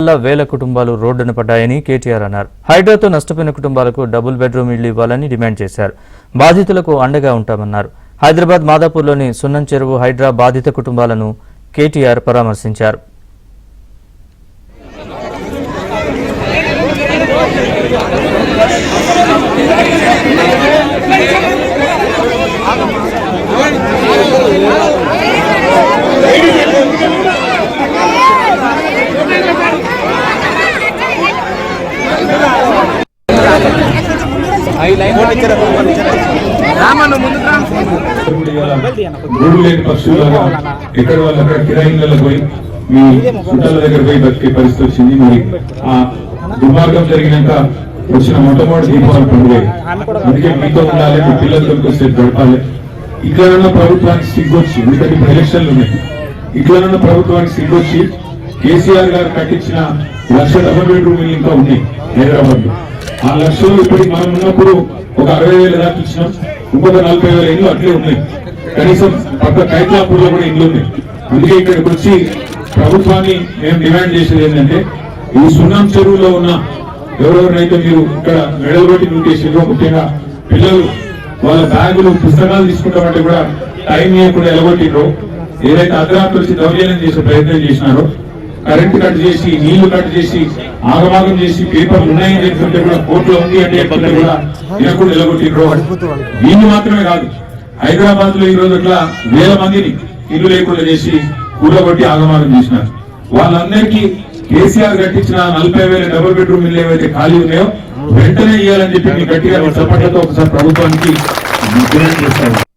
వేల కుటుంబాలు రోడ్డున పడ్డాయని కేటీఆర్ అన్నారు. హైడ్రాతో నష్టపోయిన కుటుంబాలకు డబుల్ బెడ్రూమ్ ఇళ్లు ఇవ్వాలని డిమాండ్ చేశారు. బాధితులకు అండగా ఉంటామన్నారు. హైదరాబాద్ మాదాపూర్లోని సున్నం చెరువు హైడ్రా బాధిత కుటుంబాలను కేటీఆర్ పరామర్శించారు. ఎక్కడ వాళ్ళు అక్కడ కిరాయిలలో పోయి మీ చుట్టాల దగ్గర పోయి బతికే పరిస్థితి వచ్చింది. మరి ఆ దుర్మార్గం జరిగినాక వచ్చిన మొట్టమొదటి దీపావళి పండుగ. అందుకే మీతో ఉండాలి, మీ పిల్లలతో సేపు గడపాలి. ఇట్లనన్నా ప్రభుత్వానికి సిగ్గొచ్చి, ఎందుకంటే ఇప్పుడు ఎలక్షన్లు ఉన్నాయి, ఇట్లనన్నా ప్రభుత్వానికి సిగ్గొచ్చి కేసీఆర్ గారు కట్టించిన 1,00,000 డబుల్ బెడ్రూమ్ ఇల్లు ఇంకా ఉన్నాయి హైదరాబాద్ లో. ఆ 1,00,000 ఇప్పటికి మనం ఉన్నప్పుడు ఒక 60,000 దాకా ఇచ్చినాం. ఇంకొక 40,000 ఇల్లు అట్లే ఉన్నాయి. కనీసం పక్క కైట్లాపూర్ లో కూడా ఇల్లు ఉన్నాయి. అందుకే ఇక్కడికి వచ్చి ప్రభుత్వాన్ని మేము డిమాండ్ చేసేది ఏంటంటే, ఈ సున్నం చెరువులో ఉన్న ఎవరెవరైతే మీరు ఇక్కడ మెడల్ పెట్టి నూటేసారో, ముఖ్యంగా పిల్లలు వాళ్ళ బ్యాగులు పుస్తకాలు తీసుకుంటామంటే కూడా టైం ఇవ్వకుండా ఎలగొట్టిరో, ఏదైతే అర్ధరాత్రి వచ్చి దౌర్జన్యం చేసే ప్రయత్నం చేసినారో, కరెంట్ కట్ చేసి, నీళ్లు కట్ చేసి, ఆగమాగం చేసి, పేపర్లు ఉన్నాయని చెప్తుంటే కూడా కోర్టులో ఉంది అంటే చెప్తుంటే కూడా వినకుండా ఎలగొట్టిరో. వీళ్ళు మాత్రమే కాదు, హైదరాబాద్ లో ఈ రోజు అట్లా వేల మందిని ఇల్లు లేకుండా చేసి కూలగొట్టి ఆగమాగం చేసినారు. వాళ్ళందరికీ కేసీఆర్ కట్టించిన 40,000 డబుల్ బెడ్రూమ్ ఇల్లు ఏవైతే ఖాళీ ఉన్నాయో వెంటనే ఇవ్వాలని చెప్పి గట్టిగా చప్పట్లతో ఒకసారి ప్రభుత్వానికి డిమాండ్ చేస్తారు.